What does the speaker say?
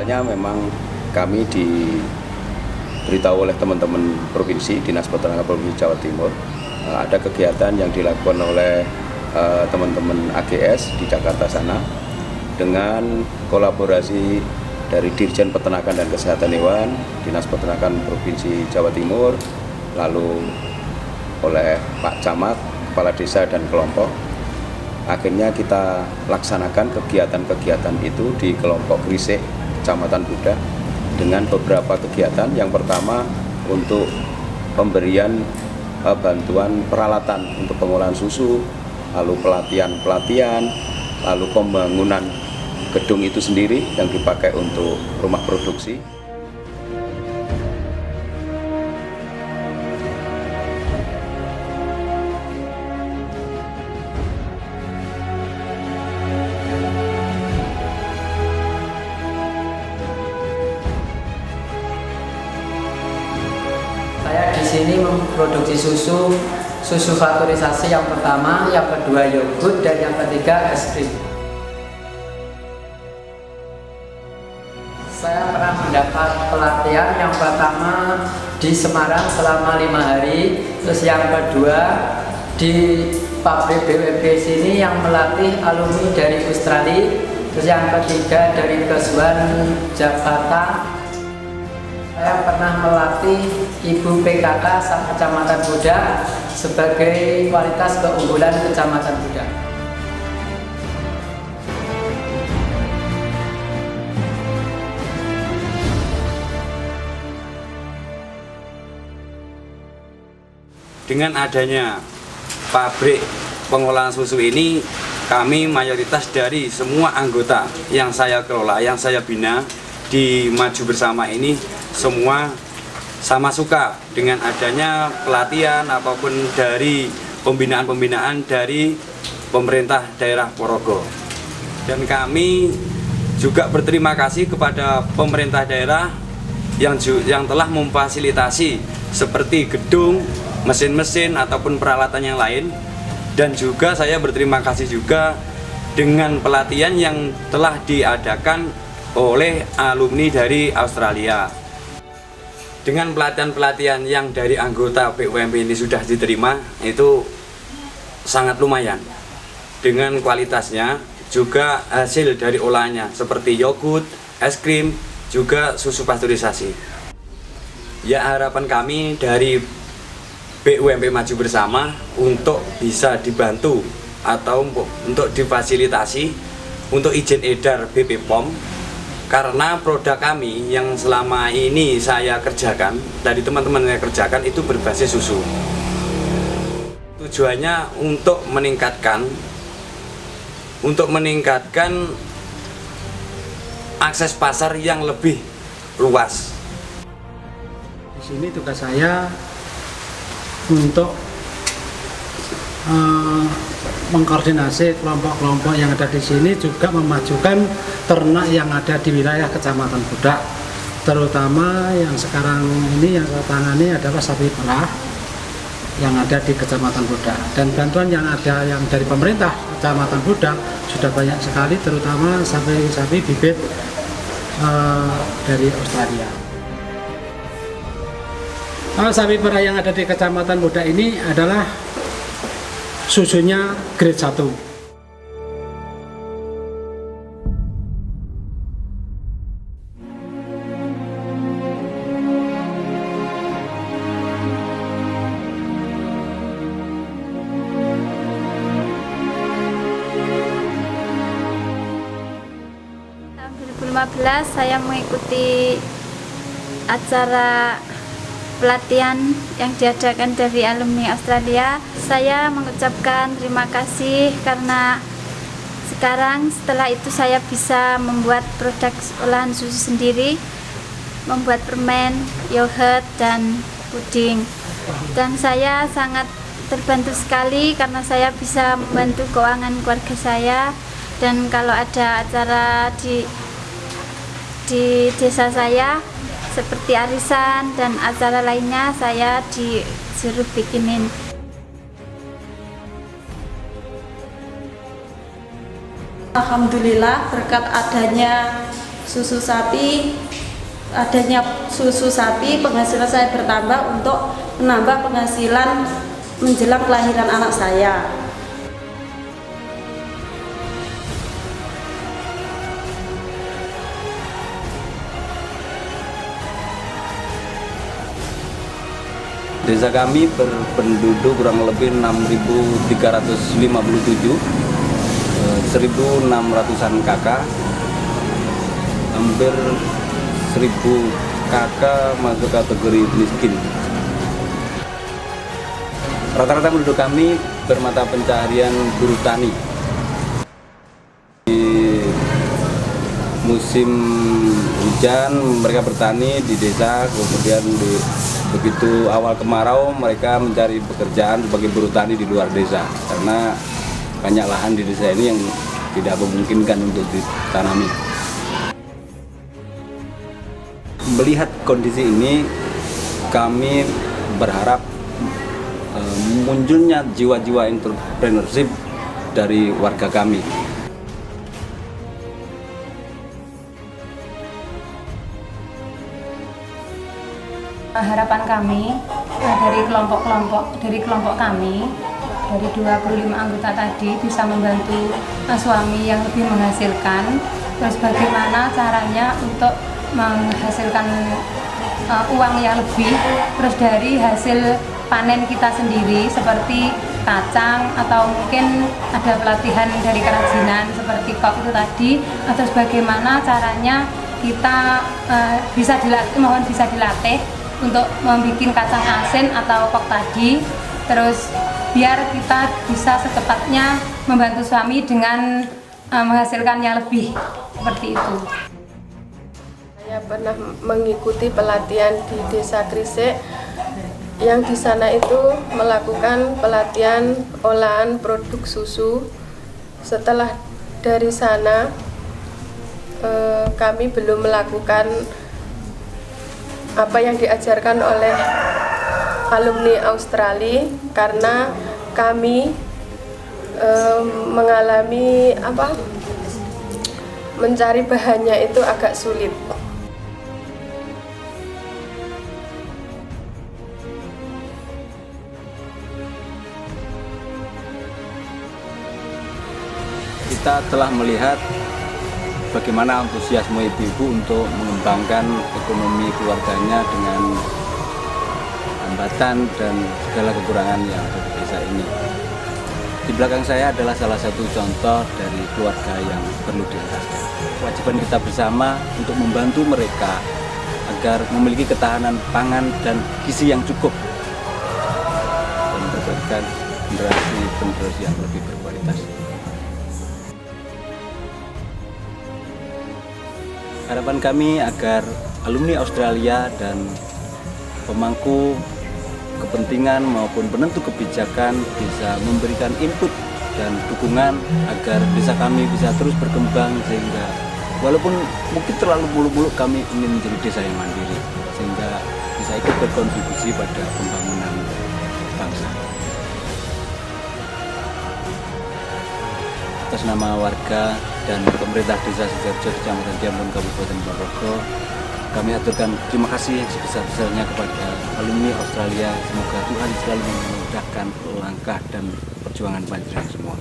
awalnya memang kami diberitahu oleh teman-teman provinsi, Dinas Peternakan Provinsi Jawa Timur, ada kegiatan yang dilakukan oleh teman-teman AGS di Jakarta sana dengan kolaborasi dari Dirjen Peternakan dan Kesehatan Hewan, Dinas Peternakan Provinsi Jawa Timur, lalu oleh Pak Camat, Kepala Desa dan kelompok. Akhirnya kita laksanakan kegiatan-kegiatan itu di kelompok Grisik, Kecamatan Budak, dengan beberapa kegiatan. Yang pertama untuk pemberian bantuan peralatan untuk pengolahan susu, lalu pelatihan, lalu pembangunan gedung itu sendiri yang dipakai untuk rumah produksi. Saya di sini memproduksi susu faktorisasi yang pertama, yang kedua yogurt, dan yang ketiga es krim. Saya pernah mendapat pelatihan yang pertama di Semarang selama 5 hari, terus yang kedua di pabrik BWP sini yang melatih alumni dari Australia, terus yang ketiga dari Kesuan Jakarta. Saya pernah melatih Ibu PKK Kecamatan Budak sebagai kualitas keunggulan Kecamatan Budak. Dengan adanya pabrik pengolahan susu ini, kami mayoritas dari semua anggota yang saya kelola, yang saya bina di Maju Bersama ini, semua sama suka dengan adanya pelatihan apapun dari pembinaan-pembinaan dari pemerintah daerah Ponorogo. Dan kami juga berterima kasih kepada pemerintah daerah yang telah memfasilitasi seperti gedung, mesin-mesin ataupun peralatan yang lain. Dan juga saya berterima kasih juga dengan pelatihan yang telah diadakan oleh alumni dari Australia. Dengan pelatihan-pelatihan yang dari anggota BUMP ini sudah diterima, itu sangat lumayan. Dengan kualitasnya, juga hasil dari olahannya seperti yogurt, es krim, juga susu pasteurisasi. Ya, harapan kami dari BUMP Maju Bersama untuk bisa dibantu atau untuk difasilitasi untuk izin edar BP POM, karena produk kami yang selama ini saya kerjakan, dari teman-teman yang kerjakan itu berbasis susu. Tujuannya untuk meningkatkan akses pasar yang lebih luas. Di sini tugas saya untuk mengkoordinasi kelompok-kelompok yang ada di sini, juga memajukan ternak yang ada di wilayah Kecamatan Budak, terutama yang sekarang ini yang saya tangani adalah sapi perah yang ada di Kecamatan Budak. Dan bantuan yang ada yang dari pemerintah Kecamatan Budak sudah banyak sekali, terutama sapi bibit dari Australia. Sapi perah yang ada di Kecamatan Budak ini adalah susunya grade 1. Tahun 2015 saya mengikuti acara pelatihan yang diadakan dari alumni Australia. Saya mengucapkan terima kasih karena setelah itu saya bisa membuat produk olahan susu sendiri, membuat permen, yogurt, dan puding. Dan saya sangat terbantu sekali karena saya bisa membantu keuangan keluarga saya. Dan kalau ada acara di desa saya seperti arisan dan acara lainnya, saya disuruh bikinin. Alhamdulillah berkat adanya susu sapi, adanya susu sapi penghasilan saya bertambah untuk menambah penghasilan menjelang kelahiran anak saya. Desa kami berpenduduk kurang lebih 6.357, 1.600-an kakak, hampir 1.000 kakak masuk kategori miskin. Rata-rata penduduk kami bermata pencaharian buruh tani. Di musim hujan mereka bertani di desa, kemudian begitu awal kemarau mereka mencari pekerjaan sebagai buruh tani di luar desa karena banyak lahan di desa ini yang tidak memungkinkan untuk ditanami. Melihat kondisi ini, kami berharap munculnya jiwa-jiwa entrepreneurship dari warga kami. Harapan kami dari kelompok kami dari 25 anggota tadi bisa membantu suami yang lebih menghasilkan. Terus bagaimana caranya untuk menghasilkan uang yang lebih, terus dari hasil panen kita sendiri seperti kacang atau mungkin ada pelatihan dari kerajinan seperti kok itu tadi. Terus bagaimana caranya kita bisa dilatih untuk membuat kacang asin atau kok tadi, terus biar kita bisa secepatnya membantu suami dengan menghasilkan yang lebih seperti itu. Saya pernah mengikuti pelatihan di Desa Krisik, yang di sana itu melakukan pelatihan olahan produk susu. Setelah dari sana kami belum melakukan apa yang diajarkan oleh alumni Australia karena kami mengalami mencari bahannya itu agak sulit. Kita telah melihat bagaimana antusiasme ibu-ibu untuk mengembangkan ekonomi keluarganya dengan hambatan dan segala kekurangan yang ada di desa ini. Di belakang saya adalah salah satu contoh dari keluarga yang perlu diharapkan. Kewajiban kita bersama untuk membantu mereka agar memiliki ketahanan pangan dan gizi yang cukup dan mendapatkan generasi yang lebih berkualitas. Harapan kami agar alumni Australia dan pemangku kepentingan maupun penentu kebijakan bisa memberikan input dan dukungan agar desa kami bisa terus berkembang, sehingga walaupun mungkin terlalu muluk-muluk, kami ingin menjadi desa yang mandiri sehingga bisa ikut berkontribusi pada pembangunan bangsa. Atas nama warga dan pemerintah Desa Sidoarjo, Kecamatan Diampun, Kabupaten Ponorogo, kami aturkan terima kasih yang sebesar-besarnya kepada alumni Australia. Semoga Tuhan selalu memudahkan langkah dan perjuangan panjenengan semua.